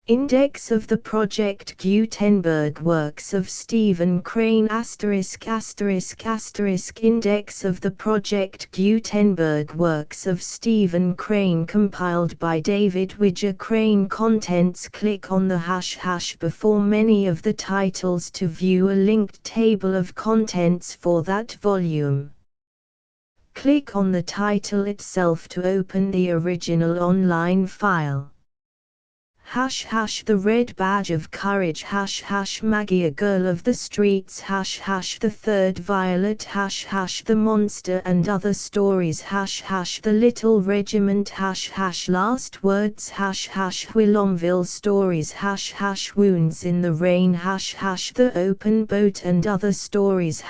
Index of the Project Gutenberg Works of Stephen Crane ******. Index of the Project Gutenberg Works of Stephen Crane compiled by David Widger Crane. Contents. Click on the # before many of the titles to view a linked table of contents for that volume. Click on the title itself to open the original online file. The Red Badge of Courage Maggie, a Girl of the Streets the Third Violet The Monster and Other Stories The Little Regiment Last Words Willomville Stories Wounds in the Rain The Open Boat and Other Stories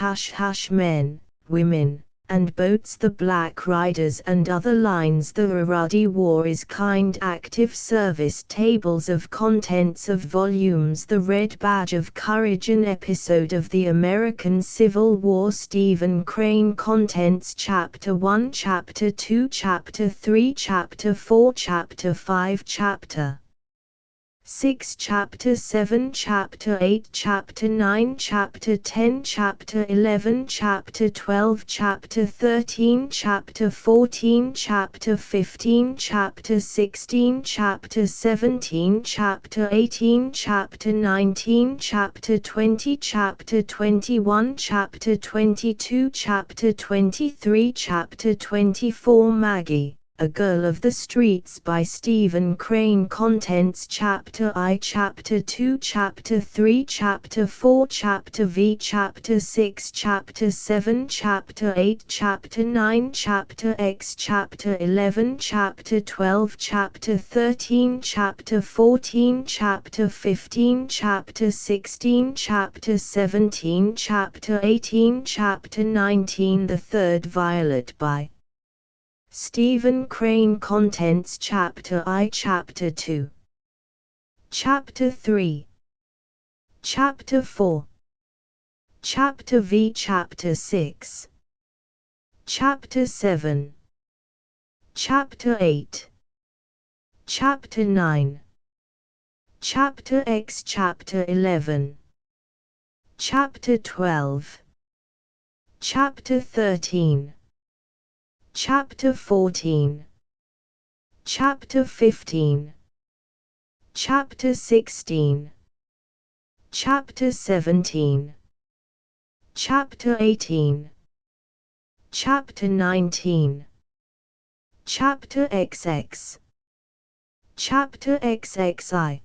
Men, Women, and Boats The Black Riders and Other Lines The Irrawaddy War is Kind Active Service Tables of Contents of Volumes The Red Badge of Courage An Episode of the American Civil War Stephen Crane Contents Chapter 1 Chapter 2 Chapter 3 Chapter 4 Chapter 5 Chapter 6 Chapter 7 Chapter 8 Chapter 9 Chapter 10 Chapter 11 Chapter 12 Chapter 13 Chapter 14 Chapter 15 Chapter 16 Chapter 17 Chapter 18 Chapter 19 Chapter 20 Chapter 21 Chapter 22 Chapter 23 Chapter 24 Maggie, a Girl of the Streets by Stephen Crane. Contents. Chapter I Chapter 2 Chapter 3 Chapter 4 Chapter V Chapter 6 Chapter 7 Chapter 8 Chapter 9 Chapter X Chapter 11 Chapter 12 Chapter 13 Chapter 14 Chapter 15 Chapter 16 Chapter 17 Chapter 18 Chapter 19 The Third Violet by Stephen Crane. Contents. Chapter I Chapter 2 Chapter 3 Chapter 4 Chapter V Chapter 6 Chapter 7 Chapter 8 Chapter 9 Chapter X Chapter 11 Chapter 12 Chapter 13 Chapter 14 Chapter 15 Chapter 16 Chapter 17 Chapter 18 Chapter 19 Chapter XX Chapter XXI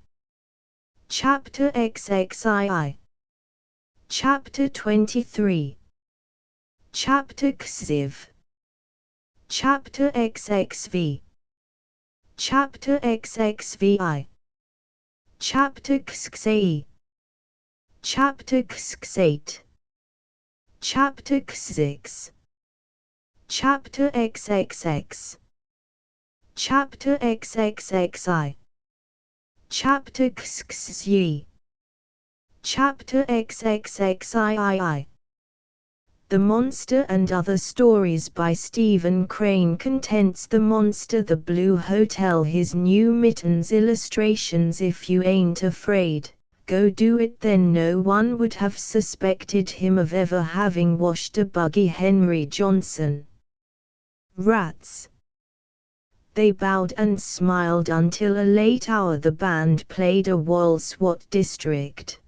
Chapter XXII Chapter 23 Chapter XIV Chapter XXV Chapter XXVI Chapter XXAE Chapter XX8 Chapter XX Chapter XXX Chapter XXXI Chapter XXY Chapter XXXIII The Monster and Other Stories by Stephen Crane. Contents. The Monster, The Blue Hotel, His New Mittens. Illustrations. If you ain't afraid, go do it. Then no one would have suspected him of ever having washed a buggy. Henry Johnson. Rats. They bowed and smiled until a late hour. The band played a waltz. What district?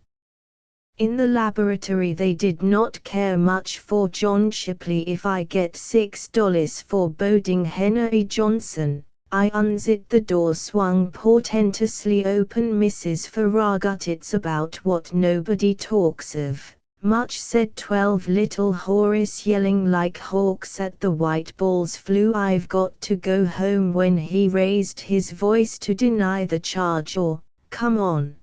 In the laboratory they did not care much for John Shipley. If I get $6 for boarding Henry Johnson, I unzipped the door, swung portentously open. Mrs. Farragut. It's about what nobody talks of much, said 12 little Horace, yelling like hawks at the white balls flew. I've got to go home. When he raised his voice to deny the charge, or, come on.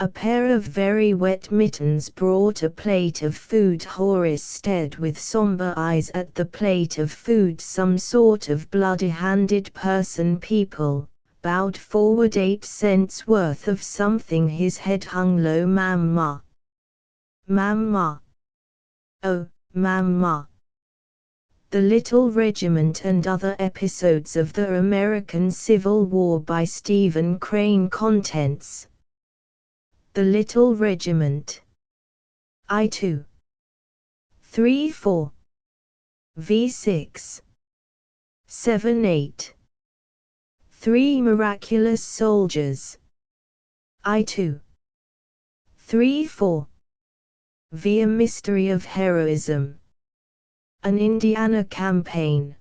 A pair of very wet mittens brought a plate of food. Horace stared with somber eyes at the plate of food. Some sort of bloody-handed person. People bowed forward. 8 cents worth of something. His head hung low. Mama. Mama. Oh, Mama. The Little Regiment and Other Episodes of the American Civil War by Stephen Crane. Contents: The Little Regiment. I2. 3-4. V6. 7-8. 3 Miraculous Soldiers. I2. 3-4. V. A Mystery of Heroism. An Indiana Campaign.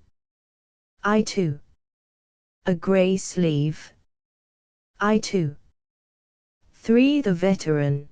I2. A Grey Sleeve. I2. 3. The Veteran.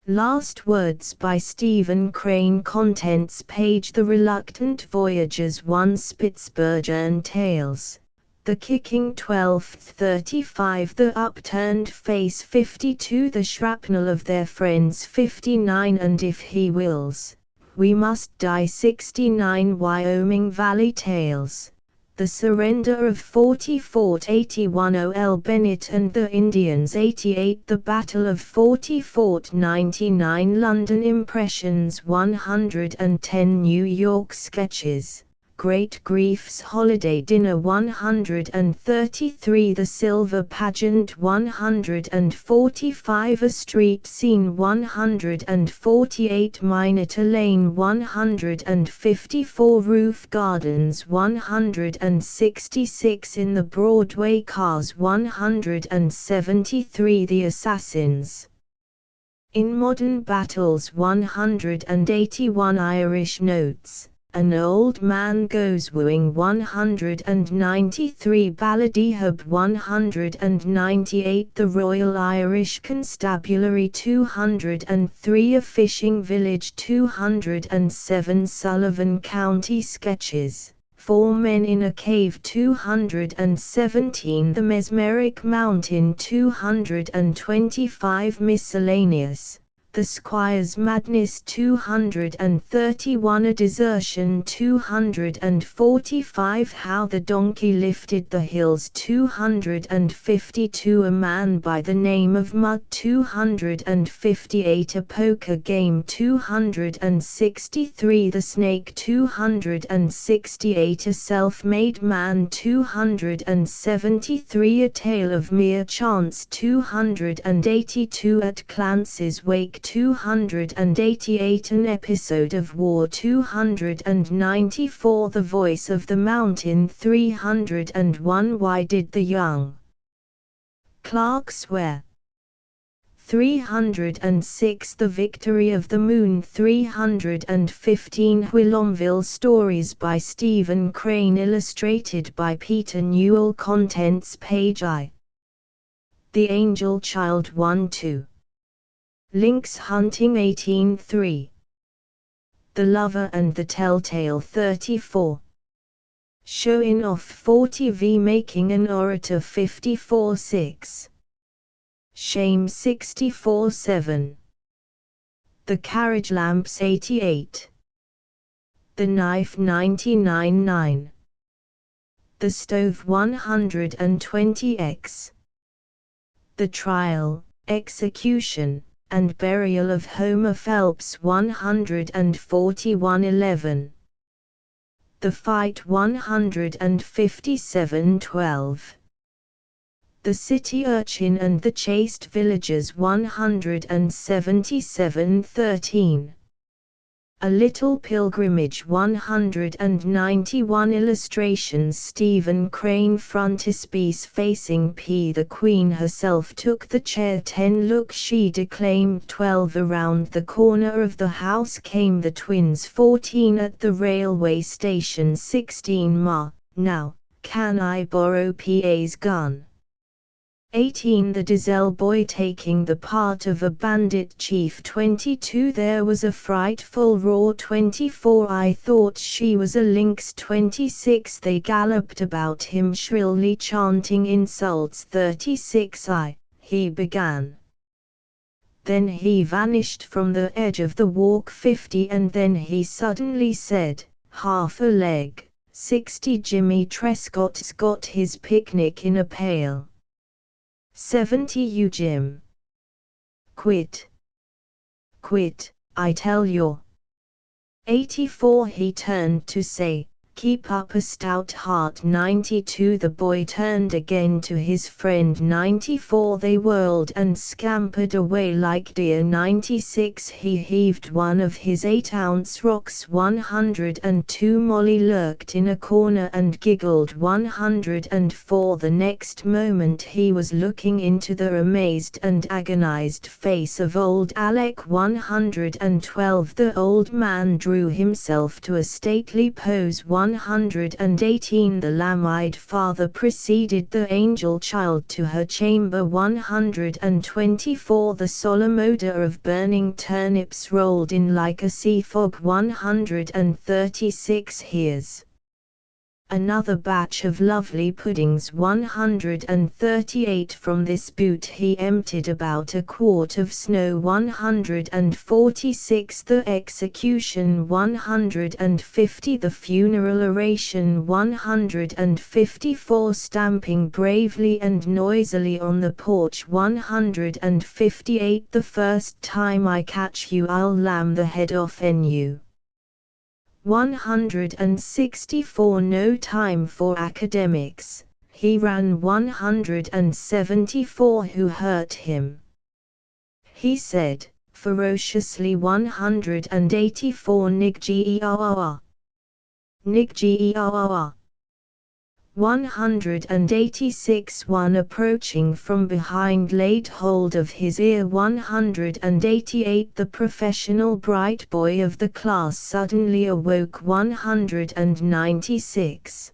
Last Words by Stephen Crane. Contents page: The Reluctant Voyagers 1, Spitzbergen Tales, The Kicking 12th 35, The Upturned Face 52, The Shrapnel of Their Friends 59, And If He Wills, We Must Die 69, Wyoming Valley Tales, The Surrender of 40 Fort 81, O.L. Bennett and the Indians 88, The Battle of 40 Fort 99, London Impressions 110, New York Sketches, Great Grief's Holiday Dinner 133, The Silver Pageant 145, A Street Scene 148, Minetta Lane 154, Roof Gardens 166, In the Broadway Cars 173, The Assassins in Modern Battles 181, Irish Notes, An Old Man Goes Wooing 193, Balladihub 198, The Royal Irish Constabulary 203, A Fishing Village 207, Sullivan County Sketches, 4 Men in a Cave 217, The Mesmeric Mountain 225, Miscellaneous, The Squire's Madness 231, A Desertion 245, How the Donkey Lifted the Hills 252, A Man by the Name of Mud 258, A Poker Game 263, The Snake 268, A Self-Made Man 273, A Tale of Mere Chance 282, At Clancy's Wake 288, An Episode of War 294, The Voice of the Mountain 301, Why Did the Young Clark Swear 306, The Victory of the Moon 315, Whilomville Stories by Stephen Crane, illustrated by Peter Newell. Contents page: I. The Angel Child 1-2. Lynx Hunting 18-3. The Lover and the Telltale 34. Showing Off 40 v Making an Orator 54-6. Shame 64-7. The Carriage Lamps 88. The Knife 99-9. The Stove 120x. The Trial, Execution, and Burial of Homer Phelps 141-11. The Fight 157-12. The City Urchin and the Chaste Villagers 177-13. A Little Pilgrimage 191, illustrations Stephen Crane. Frontispiece facing P. The Queen herself took the chair 10, look she declaimed 12, around the corner of the house came the twins 14, at the railway station 16, Ma, now, can I borrow PA's gun? 18, the Diesel boy taking the part of a bandit chief 22, there was a frightful roar 24, I thought she was a lynx 26, they galloped about him shrilly chanting insults 36, he began. Then he vanished from the edge of the walk 50, and then he suddenly said, half a leg, 60, Jimmy Trescott's got his picnic in a pail. 70, you Jim. Quit. Quit, I tell you. 84 He turned to say, "Keep up a stout heart." 92 The boy turned again to his friend. 94 They whirled and scampered away like deer. 96 He heaved one of his 8-ounce rocks. 102 Molly lurked in a corner and giggled. 104 The next moment he was looking into the amazed and agonized face of old Alec. 112 The old man drew himself to a stately pose. 118 The lamb-eyed father preceded the angel child to her chamber. 124 The solemn odor of burning turnips rolled in like a sea fog. 136 Here's another batch of lovely puddings. 138 From this boot he emptied about a quart of snow. 146 The execution. 150 The funeral oration. 154 Stamping bravely and noisily on the porch. 158 The first time I catch you I'll lam the head off you. 164 No time for academics, he ran. 174 Who hurt him? He said, ferociously. 184 Niggeeawawa. Niggeeawawa. 186 One approaching from behind laid hold of his ear. 188 The professional bright boy of the class suddenly awoke. 196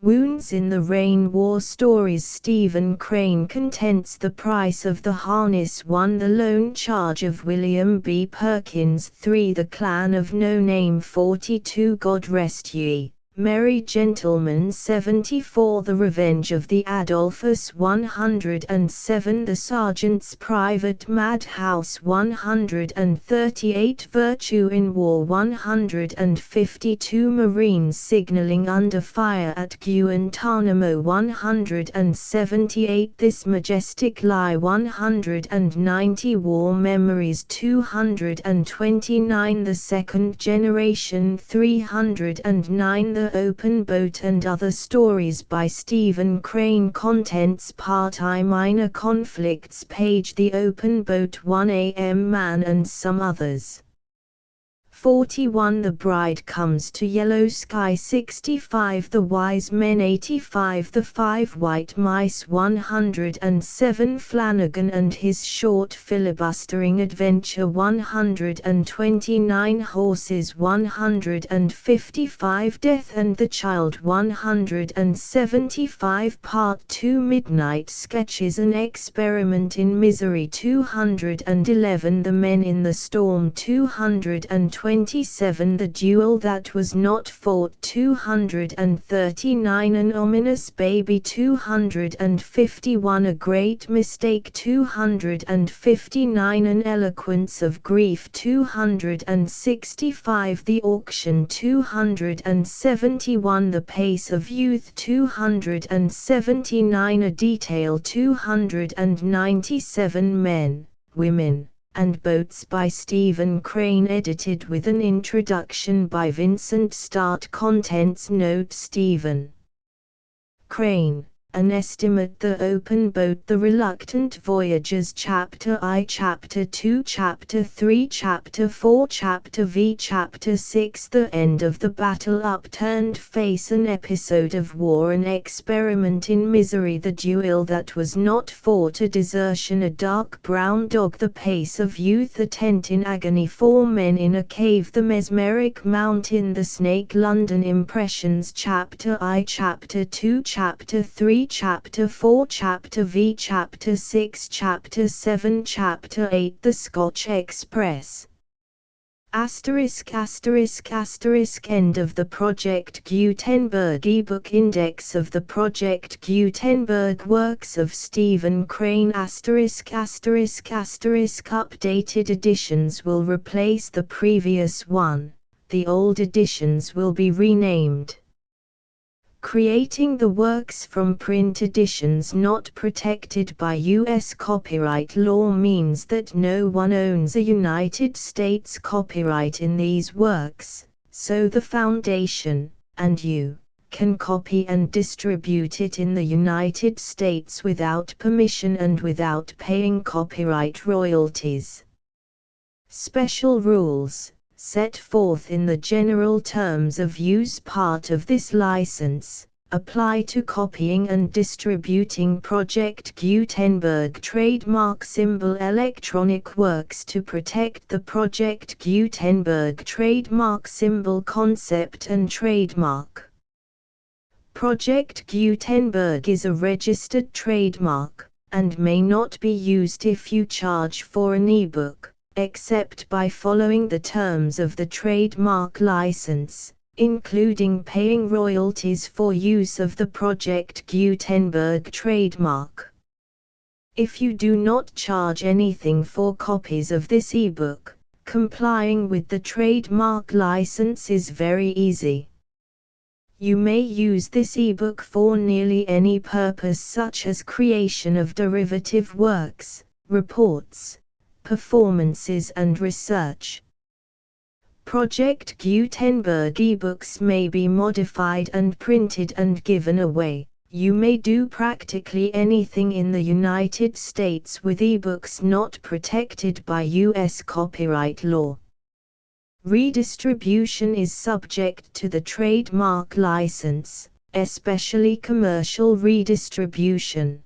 Wounds in the Rain. War Stories. Stephen Crane contents the price of the harness. 1 The Lone Charge of William B. Perkins. 3 The Clan of No Name. 42 God rest ye, merry gentlemen. 74 The Revenge of the Adolphus. 107 The Sergeant's Private Madhouse. 138 Virtue in War. 152 Marines signaling under fire at Guantanamo. 178 This Majestic Lie. 190 War Memories. 229 The Second Generation. 309 The Open Boat and Other Stories by Stephen Crane. Contents Part I Minor Conflicts Page The Open Boat. 1 A.M. Man and Some Others. 41 The Bride Comes to Yellow Sky. 65 The Wise Men. 85 The Five White Mice. 107 Flanagan and His Short Filibustering Adventure. 129 Horses. 155 Death and the Child. 175 Part 2 Midnight Sketches An Experiment in Misery. 211 The Men in the Storm. 227 The Duel That Was Not Fought. 239 An Ominous Baby. 251 A Great Mistake. 259 An Eloquence of Grief. 265 The Auction. 271 The Pace of Youth. 279 A Detail. 297 Men, Women, and Boats by Stephen Crane. Edited with an introduction by Vincent Start. Contents Note Stephen Crane. An Estimate. The Open Boat. The Reluctant Voyagers. Chapter I, Chapter 2, Chapter 3, Chapter 4, Chapter V, Chapter 6 The End of the Battle. Upturned Face. An Episode of War. An Experiment in Misery. The Duel That Was Not Fought. A Desertion. A Dark Brown Dog. The Pace of Youth. A Tent in Agony. 4 Men in a Cave. The Mesmeric Mountain. The Snake. London Impressions. Chapter I, Chapter 2, Chapter 3, Chapter 4, Chapter V, Chapter 6, Chapter 7, Chapter 8 The Scotch Express. Asterisk asterisk asterisk End of the Project Gutenberg ebook Index of the Project Gutenberg Works of Stephen Crane asterisk asterisk asterisk Updated editions will replace the previous one, the old editions will be renamed. Creating the works from print editions not protected by U.S. copyright law means that no one owns a United States copyright in these works, so the Foundation, and you, can copy and distribute it in the United States without permission and without paying copyright royalties. Special rules, set forth in the general terms of use part of this license, apply to copying and distributing Project Gutenberg trademark symbol electronic works to protect the Project Gutenberg trademark symbol concept and trademark. Project Gutenberg is a registered trademark, and may not be used if you charge for an ebook, except by following the terms of the trademark license, including paying royalties for use of the Project Gutenberg trademark. If you do not charge anything for copies of this ebook, complying with the trademark license is very easy. You may use this ebook for nearly any purpose such as creation of derivative works, reports, performances and research. Project Gutenberg ebooks may be modified and printed and given away. You may do practically anything in the United States with ebooks not protected by U.S. copyright law. Redistribution is subject to the trademark license, especially commercial redistribution.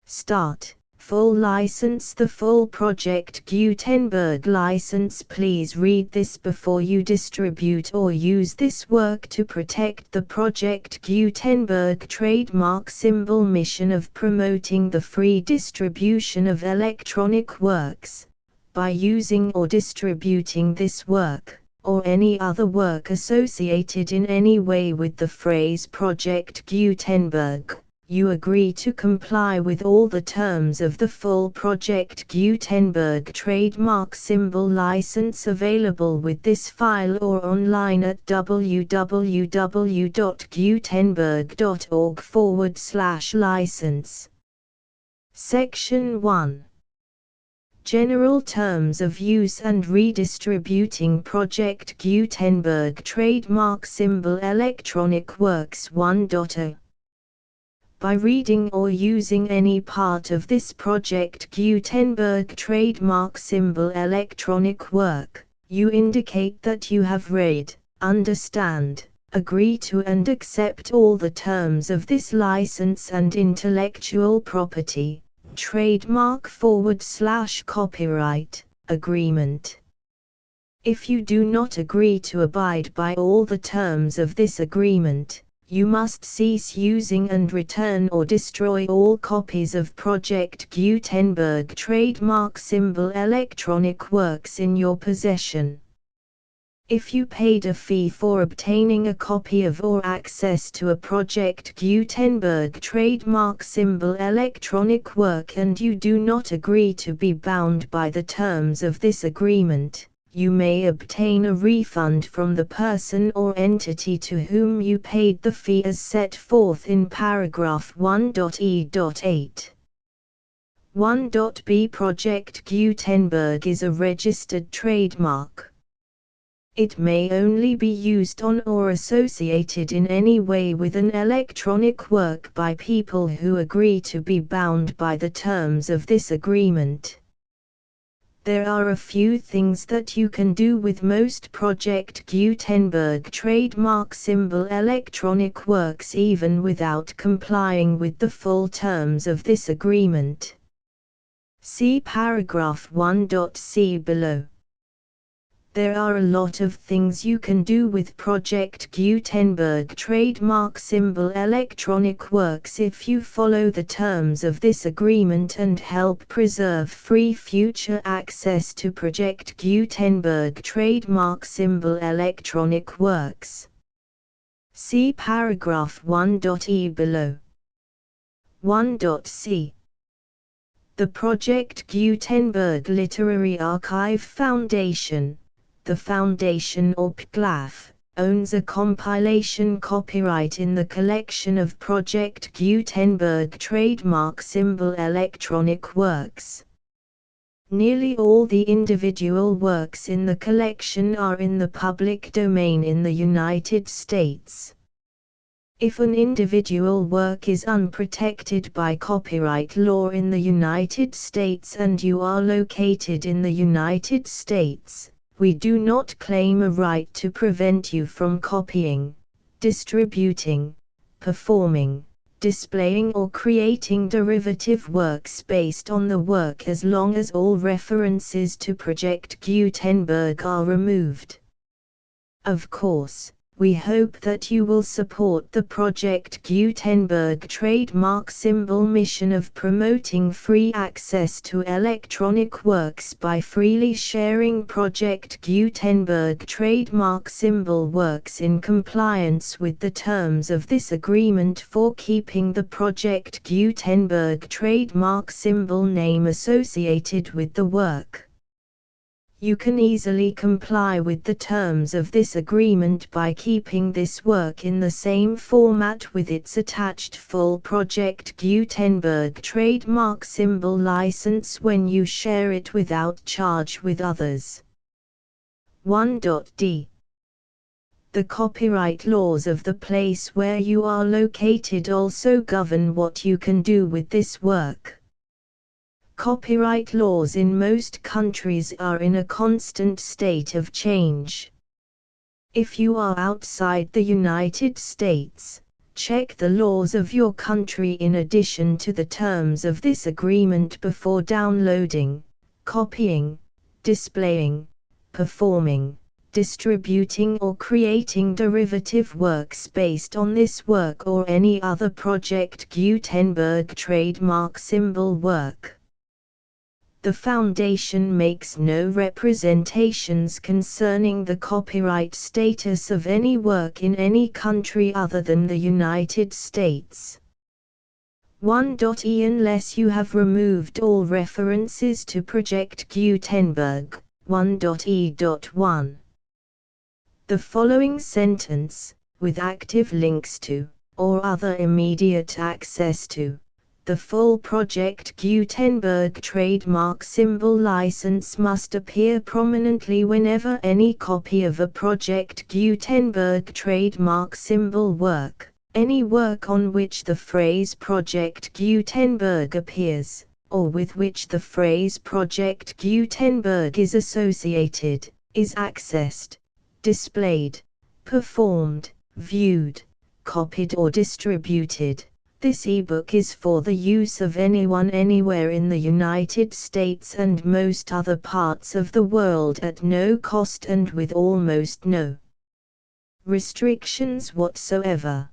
Start. Full license. The full Project Gutenberg license. Please read this before you distribute or use this work to protect the Project Gutenberg trademark symbol mission of promoting the free distribution of electronic works. By using or distributing this work, or any other work associated in any way with the phrase Project Gutenberg, you agree to comply with all the terms of the full Project Gutenberg trademark symbol license available with this file or online at www.gutenberg.org/license. Section 1. General Terms of Use and Redistributing Project Gutenberg Trademark Symbol Electronic Works 1.0. By reading or using any part of this Project Gutenberg trademark symbol electronic work, you indicate that you have read, understand, agree to and accept all the terms of this license and intellectual property, trademark/copyright, agreement. If you do not agree to abide by all the terms of this agreement, you must cease using and return or destroy all copies of Project Gutenberg trademark symbol electronic works in your possession. If you paid a fee for obtaining a copy of or access to a Project Gutenberg trademark symbol electronic work and you do not agree to be bound by the terms of this agreement, you may obtain a refund from the person or entity to whom you paid the fee as set forth in paragraph 1.e.8. 1.b Project Gutenberg is a registered trademark. It may only be used on or associated in any way with an electronic work by people who agree to be bound by the terms of this agreement. There are a few things that you can do with most Project Gutenberg trademark symbol electronic works even without complying with the full terms of this agreement. See paragraph 1.c below. There are a lot of things you can do with Project Gutenberg trademark symbol electronic works if you follow the terms of this agreement and help preserve free future access to Project Gutenberg trademark symbol electronic works. See paragraph 1.e below. 1.c. The Project Gutenberg Literary Archive Foundation, the Foundation or PGLAF, owns a compilation copyright in the collection of Project Gutenberg trademark symbol electronic works. Nearly all the individual works in the collection are in the public domain in the United States. If an individual work is unprotected by copyright law in the United States and you are located in the United States, we do not claim a right to prevent you from copying, distributing, performing, displaying or creating derivative works based on the work as long as all references to Project Gutenberg are removed. Of course, we hope that you will support the Project Gutenberg trademark symbol mission of promoting free access to electronic works by freely sharing Project Gutenberg trademark symbol works in compliance with the terms of this agreement for keeping the Project Gutenberg trademark symbol name associated with the work. You can easily comply with the terms of this agreement by keeping this work in the same format with its attached full Project Gutenberg trademark symbol license when you share it without charge with others. 1.d. The copyright laws of the place where you are located also govern what you can do with this work. Copyright laws in most countries are in a constant state of change. If you are outside the United States, check the laws of your country in addition to the terms of this agreement before downloading, copying, displaying, performing, distributing or creating derivative works based on this work or any other Project Gutenberg trademark symbol work. The Foundation makes no representations concerning the copyright status of any work in any country other than the United States. 1.e. Unless you have removed all references to Project Gutenberg, 1.e.1. The following sentence, with active links to, or other immediate access to, the full Project Gutenberg trademark symbol license must appear prominently whenever any copy of a Project Gutenberg trademark symbol work, any work on which the phrase Project Gutenberg appears, or with which the phrase Project Gutenberg is associated, is accessed, displayed, performed, viewed, copied or distributed. This ebook is for the use of anyone anywhere in the United States and most other parts of the world at no cost and with almost no restrictions whatsoever.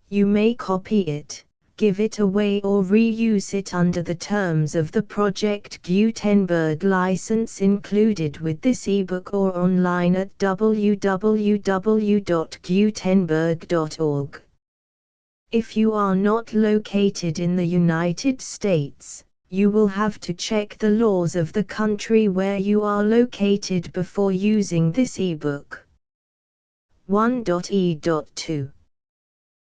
You may copy it, give it away or reuse it under the terms of the Project Gutenberg license included with this ebook or online at www.gutenberg.org. If you are not located in the United States, you will have to check the laws of the country where you are located before using this ebook. 1.e.2.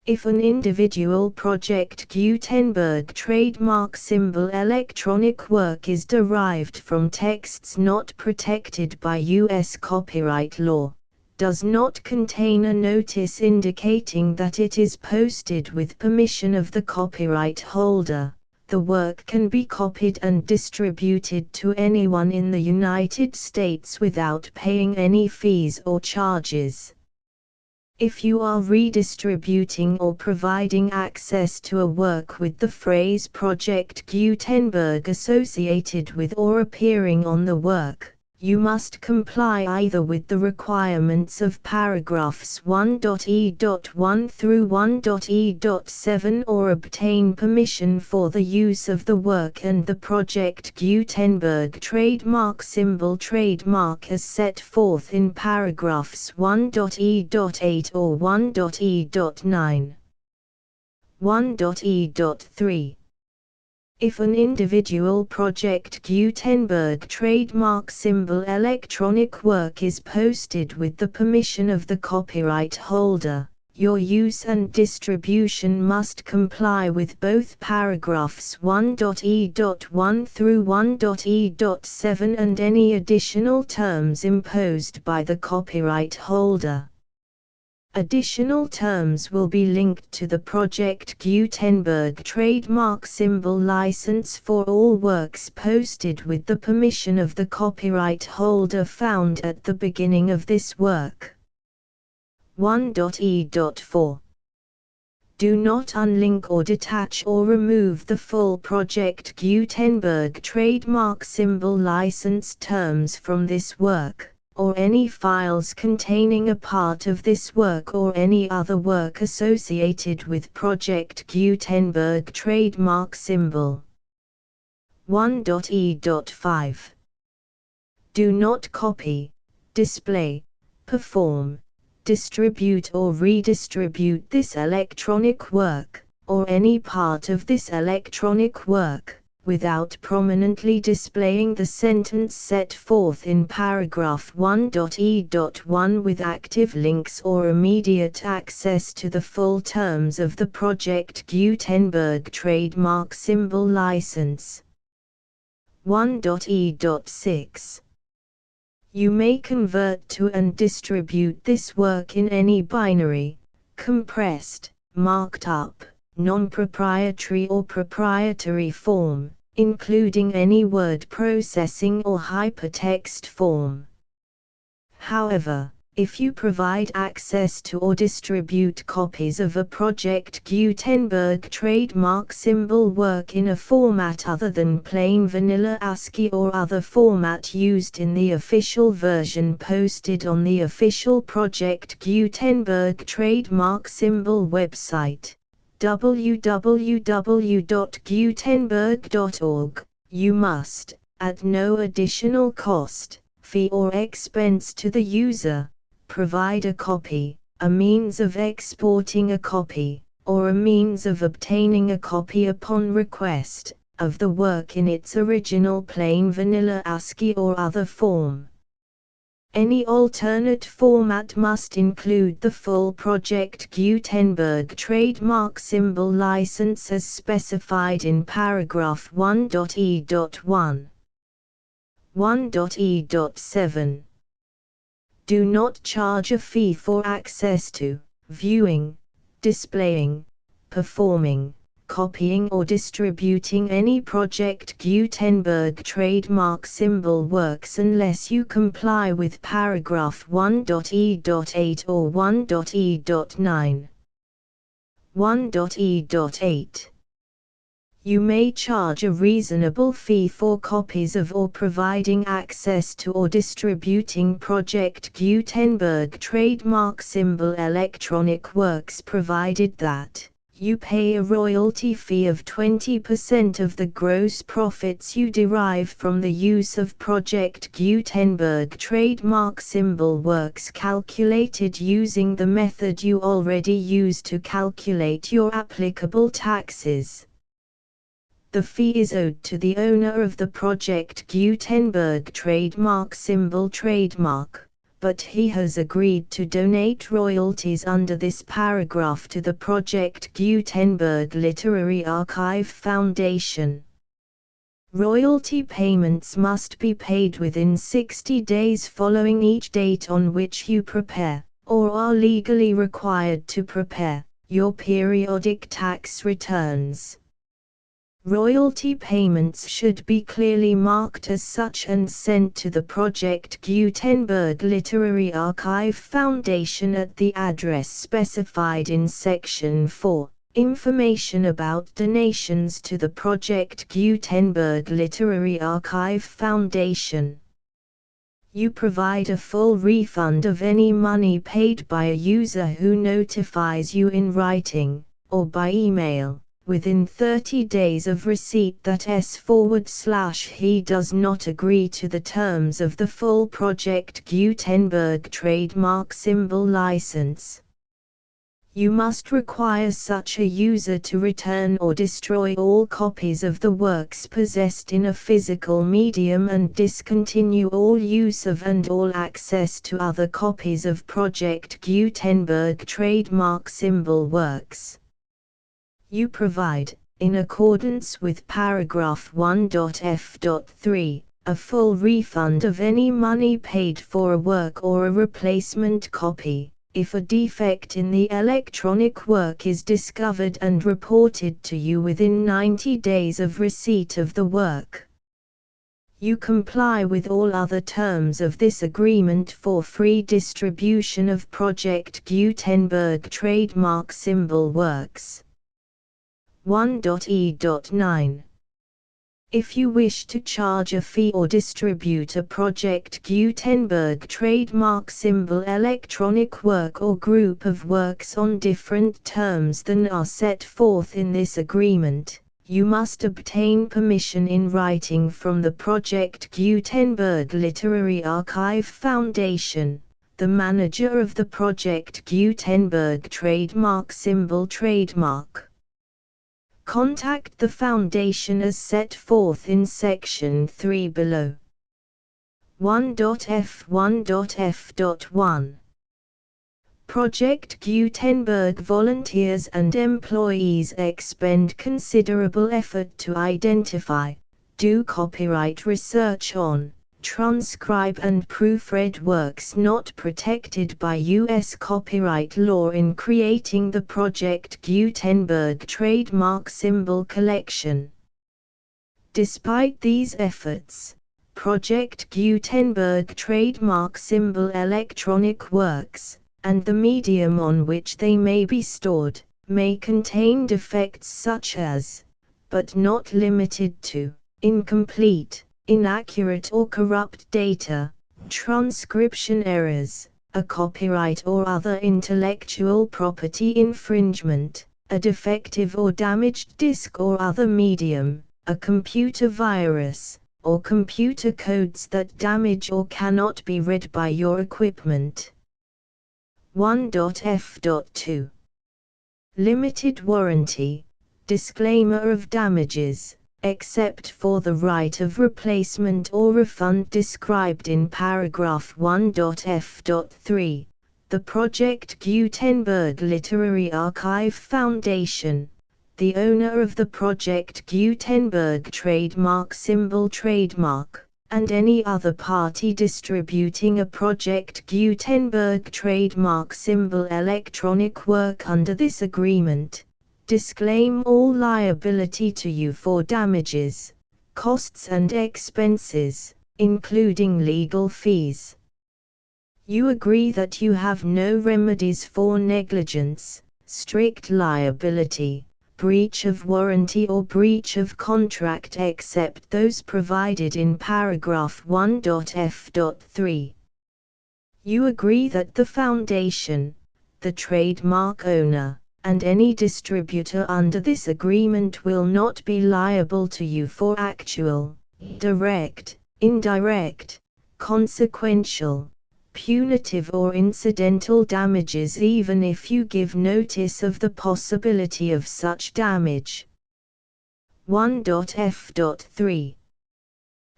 If an individual Project Gutenberg trademark symbol electronic work is derived from texts not protected by U.S. copyright law, does not contain a notice indicating that it is posted with permission of the copyright holder, the work can be copied and distributed to anyone in the United States without paying any fees or charges. If you are redistributing or providing access to a work with the phrase Project Gutenberg associated with or appearing on the work, you must comply either with the requirements of paragraphs 1.e.1 through 1.e.7 or obtain permission for the use of the work and the Project Gutenberg trademark symbol trademark as set forth in paragraphs 1.e.8 or 1.e.9. 1.e.3. If an individual Project Gutenberg trademark symbol electronic work is posted with the permission of the copyright holder, your use and distribution must comply with both paragraphs 1.e.1 through 1.e.7 and any additional terms imposed by the copyright holder. Additional terms will be linked to the Project Gutenberg trademark symbol license for all works posted with the permission of the copyright holder found at the beginning of this work. 1.e.4 Do not unlink or detach or remove the full Project Gutenberg trademark symbol license terms from this work, or any files containing a part of this work or any other work associated with Project Gutenberg trademark symbol. 1.e.5 Do not copy, display, perform, distribute or redistribute this electronic work, or any part of this electronic work, without prominently displaying the sentence set forth in paragraph 1.e.1 with active links or immediate access to the full terms of the Project Gutenberg trademark symbol license. 1.e.6 You may convert to and distribute this work in any binary, compressed, marked up, non-proprietary or proprietary form, including any word processing or hypertext form. However, if you provide access to or distribute copies of a Project Gutenberg trademark symbol work in a format other than plain vanilla ASCII or other format used in the official version posted on the official Project Gutenberg trademark symbol website, www.gutenberg.org, you must, at no additional cost, fee or expense to the user, provide a copy, a means of exporting a copy, or a means of obtaining a copy upon request, of the work in its original plain vanilla ASCII or other form. Any alternate format must include the full Project Gutenberg trademark symbol license as specified in paragraph 1.e.1. 1.e.7 Do not charge a fee for access to, viewing, displaying, performing, copying or distributing any Project Gutenberg trademark symbol works unless you comply with paragraph 1.e.8 or 1.e.9. 1.e.8 You may charge a reasonable fee for copies of or providing access to or distributing Project Gutenberg trademark symbol electronic works provided that you pay a royalty fee of 20% of the gross profits you derive from the use of Project Gutenberg trademark symbol works calculated using the method you already use to calculate your applicable taxes. The fee is owed to the owner of the Project Gutenberg trademark symbol trademark, but he has agreed to donate royalties under this paragraph to the Project Gutenberg Literary Archive Foundation. Royalty payments must be paid within 60 days following each date on which you prepare, or are legally required to prepare, your periodic tax returns. Royalty payments should be clearly marked as such and sent to the Project Gutenberg Literary Archive Foundation at the address specified in Section 4, Information about donations to the Project Gutenberg Literary Archive Foundation. You provide a full refund of any money paid by a user who notifies you in writing, or by email, within 30 days of receipt that he does not agree to the terms of the full Project Gutenberg trademark symbol license. You must require such a user to return or destroy all copies of the works possessed in a physical medium and discontinue all use of and all access to other copies of Project Gutenberg trademark symbol works. You provide, in accordance with paragraph 1.f.3, a full refund of any money paid for a work or a replacement copy, if a defect in the electronic work is discovered and reported to you within 90 days of receipt of the work. You comply with all other terms of this agreement for free distribution of Project Gutenberg trademark symbol works. 1.e.9. If you wish to charge a fee or distribute a Project Gutenberg trademark symbol electronic work or group of works on different terms than are set forth in this agreement, you must obtain permission in writing from the Project Gutenberg Literary Archive Foundation, the manager of the Project Gutenberg trademark symbol trademark. Contact the Foundation as set forth in Section 3 below. 1.f1.f.1 Project Gutenberg volunteers and employees expend considerable effort to identify, do copyright research on, transcribe and proofread works not protected by U.S. copyright law in creating the Project Gutenberg trademark symbol collection. Despite these efforts, Project Gutenberg trademark symbol electronic works, and the medium on which they may be stored, may contain defects such as, but not limited to, incomplete, inaccurate or corrupt data, transcription errors, a copyright or other intellectual property infringement, a defective or damaged disk or other medium, a computer virus, or computer codes that damage or cannot be read by your equipment. 1.f.2 Limited warranty, disclaimer of damages, except for the right of replacement or refund described in paragraph 1.f.3, the Project Gutenberg Literary Archive Foundation, the owner of the Project Gutenberg trademark symbol trademark, and any other party distributing a Project Gutenberg trademark symbol electronic work under this agreement, disclaim all liability to you for damages, costs and expenses, including legal fees. You agree that you have no remedies for negligence, strict liability, breach of warranty or breach of contract except those provided in paragraph 1.f.3. You agree that the Foundation, the trademark owner, and any distributor under this agreement will not be liable to you for actual, direct, indirect, consequential, punitive or incidental damages even if you give notice of the possibility of such damage. 1.f.3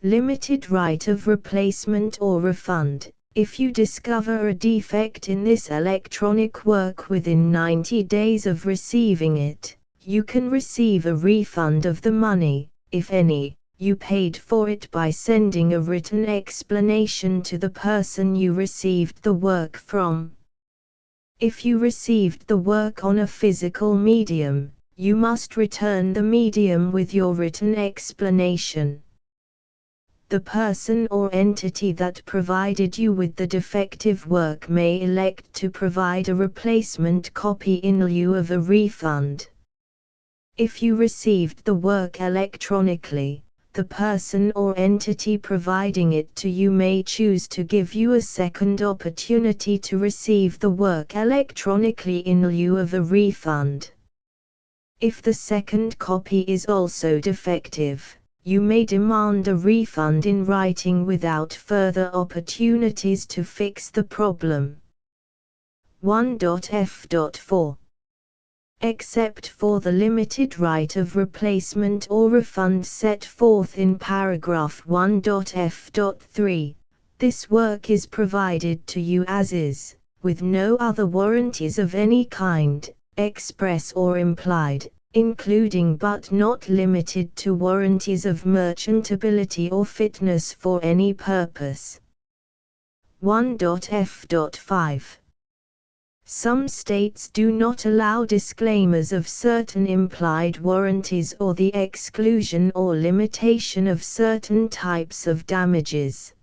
Limited right of replacement or refund. If you discover a defect in this electronic work within 90 days of receiving it, you can receive a refund of the money, if any, you paid for it by sending a written explanation to the person you received the work from. If you received the work on a physical medium, you must return the medium with your written explanation. The person or entity that provided you with the defective work may elect to provide a replacement copy in lieu of a refund. If you received the work electronically, the person or entity providing it to you may choose to give you a second opportunity to receive the work electronically in lieu of a refund. If the second copy is also defective, you may demand a refund in writing without further opportunities to fix the problem. 1.f.4 except for the limited right of replacement or refund set forth in paragraph 1.f.3. This work is provided to you as is, with no other warranties of any kind, express or implied, including but not limited to warranties of merchantability or fitness for any purpose. 1.f.5. Some states do not allow disclaimers of certain implied warranties or the exclusion or limitation of certain types of damages.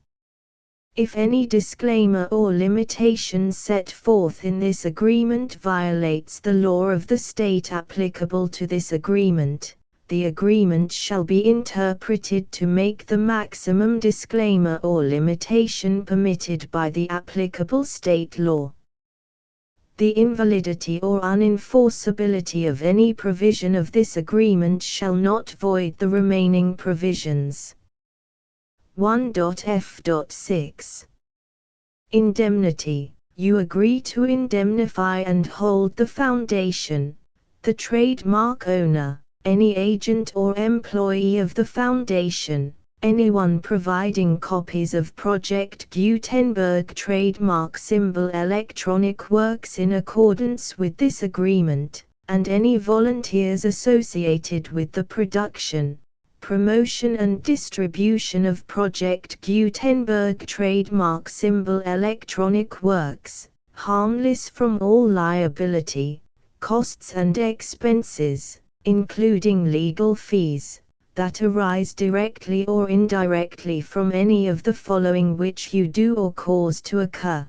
If any disclaimer or limitation set forth in this agreement violates the law of the state applicable to this agreement, the agreement shall be interpreted to make the maximum disclaimer or limitation permitted by the applicable state law. The invalidity or unenforceability of any provision of this agreement shall not void the remaining provisions. 1.f.6. Indemnity. You agree to indemnify and hold the foundation, the trademark owner, any agent or employee of the foundation, anyone providing copies of Project Gutenberg trademark symbol electronic works in accordance with this agreement, and any volunteers associated with the production, promotion and distribution of Project Gutenberg trademark symbol electronic works, harmless from all liability, costs and expenses, including legal fees, that arise directly or indirectly from any of the following which you do or cause to occur.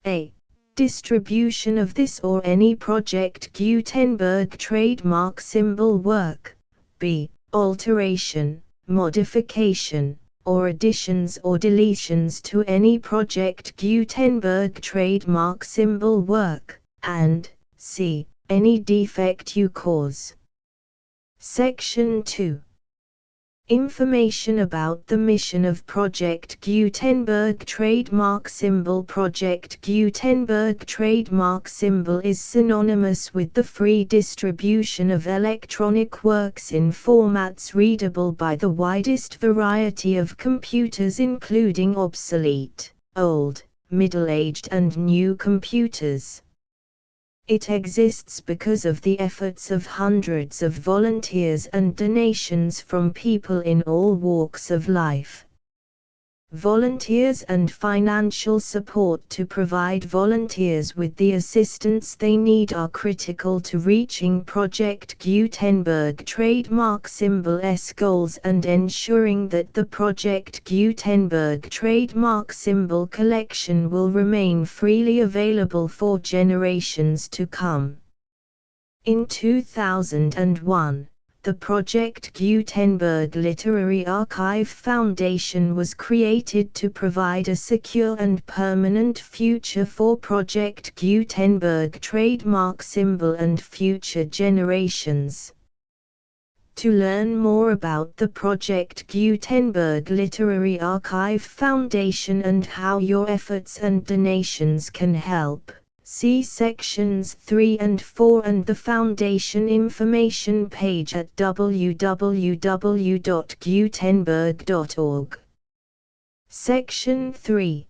A. Distribution of this or any Project Gutenberg trademark symbol work. B. Alteration, modification, or additions or deletions to any Project Gutenberg trademark symbol work, and C. Any defect you cause. Section 2. Information about the mission of Project Gutenberg trademark symbol. Project Gutenberg trademark symbol is synonymous with the free distribution of electronic works in formats readable by the widest variety of computers, including obsolete, old, middle-aged and new computers. It exists because of the efforts of hundreds of volunteers and donations from people in all walks of life. Volunteers and financial support to provide volunteers with the assistance they need are critical to reaching Project Gutenberg trademark symbol's goals and ensuring that the Project Gutenberg trademark symbol collection will remain freely available for generations to come. In 2001, the Project Gutenberg Literary Archive Foundation was created to provide a secure and permanent future for Project Gutenberg trademark symbol and future generations. To learn more about the Project Gutenberg Literary Archive Foundation and how your efforts and donations can help, see sections 3 and 4 and the Foundation information page at www.gutenberg.org. Section 3.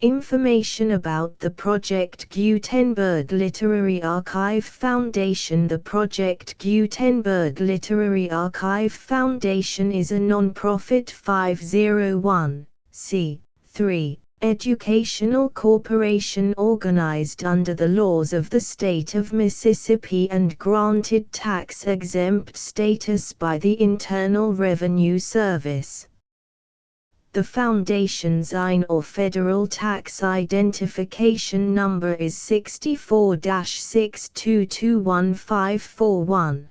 Information about the Project Gutenberg Literary Archive Foundation. The Project Gutenberg Literary Archive Foundation is a non-profit 501(c)(3) educational corporation organized under the laws of the state of Mississippi and granted tax-exempt status by the Internal Revenue Service. The Foundation's IN or Federal Tax Identification Number is 64-6221541.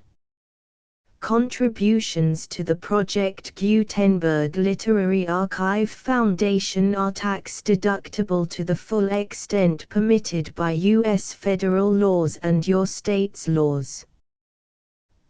Contributions to the Project Gutenberg Literary Archive Foundation are tax-deductible to the full extent permitted by U.S. federal laws and your state's laws.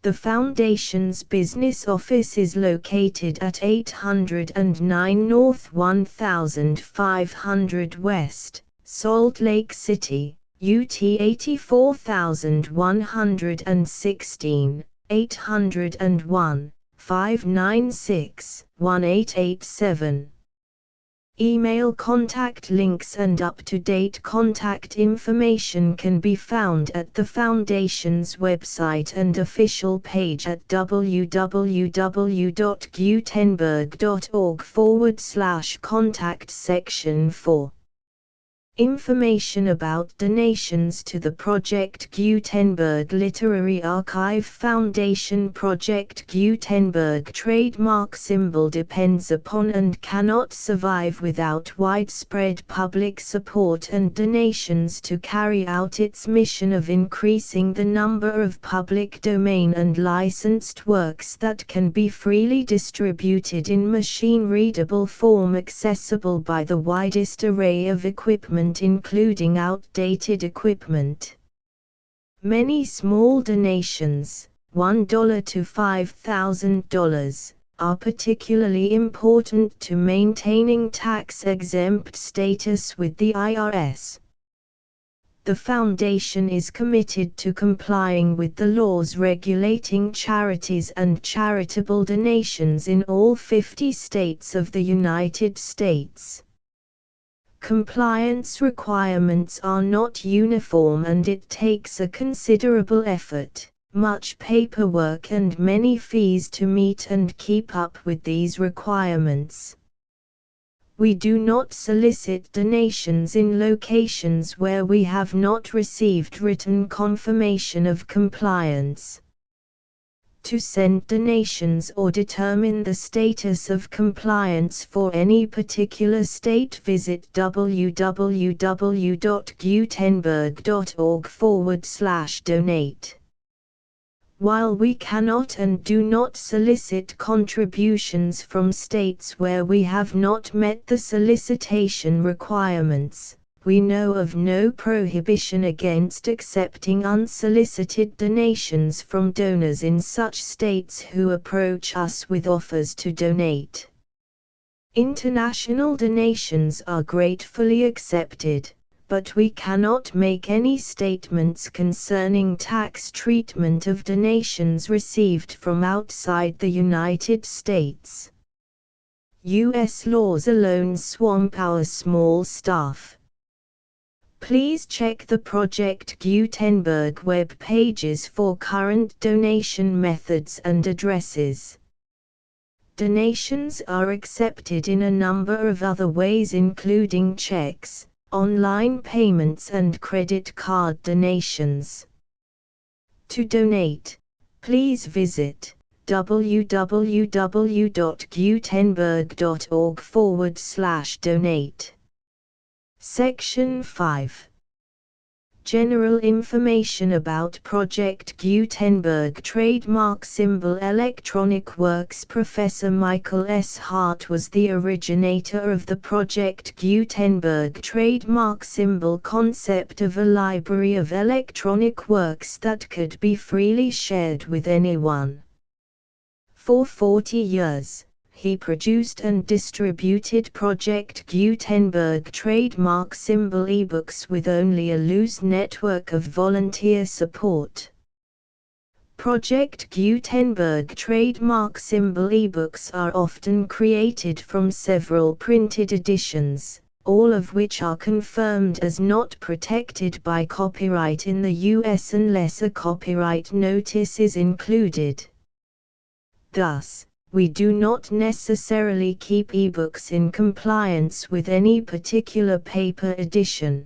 The Foundation's business office is located at 809 North 1500 West, Salt Lake City, UT 84116, 801, 596, 1887. Email contact links and up-to-date contact information can be found at the Foundation's website and official page at www.gutenberg.org/contact section 4. Information about donations to the Project Gutenberg Literary Archive Foundation. Project Gutenberg trademark symbol depends upon and cannot survive without widespread public support and donations to carry out its mission of increasing the number of public domain and licensed works that can be freely distributed in machine-readable form accessible by the widest array of equipment including outdated equipment. Many small donations, $1 to $5,000, are particularly important to maintaining tax-exempt status with the IRS. The Foundation is committed to complying with the laws regulating charities and charitable donations in all 50 states of the United States. Compliance requirements are not uniform and it takes a considerable effort, much paperwork and many fees to meet and keep up with these requirements. We do not solicit donations in locations where we have not received written confirmation of compliance. To send donations or determine the status of compliance for any particular state, visit www.gutenberg.org/donate. While we cannot and do not solicit contributions from states where we have not met the solicitation requirements, we know of no prohibition against accepting unsolicited donations from donors in such states who approach us with offers to donate. International donations are gratefully accepted, but we cannot make any statements concerning tax treatment of donations received from outside the United States. U.S. laws alone swamp our small staff. Please check the Project Gutenberg web pages for current donation methods and addresses. Donations are accepted in a number of other ways including checks, online payments and credit card donations. To donate, please visit www.gutenberg.org/donate. Section 5. General information about Project Gutenberg trademark symbol electronic works. Professor Michael S. Hart was the originator of the Project Gutenberg trademark symbol concept of a library of electronic works that could be freely shared with anyone. For 40 years, he produced and distributed Project Gutenberg trademark symbol ebooks with only a loose network of volunteer support. Project Gutenberg trademark symbol ebooks are often created from several printed editions, all of which are confirmed as not protected by copyright in the US unless a copyright notice is included. Thus, we do not necessarily keep ebooks in compliance with any particular paper edition.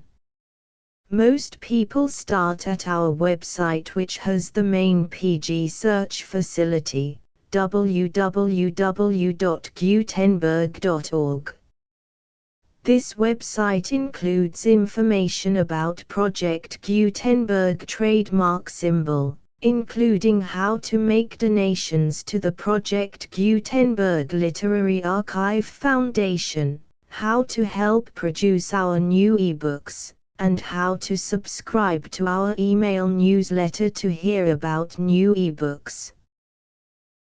Most people start at our website, which has the main PG search facility, www.gutenberg.org. This website includes information about Project Gutenberg trademark symbol, including how to make donations to the Project Gutenberg Literary Archive Foundation, how to help produce our new ebooks, and how to subscribe to our email newsletter to hear about new ebooks.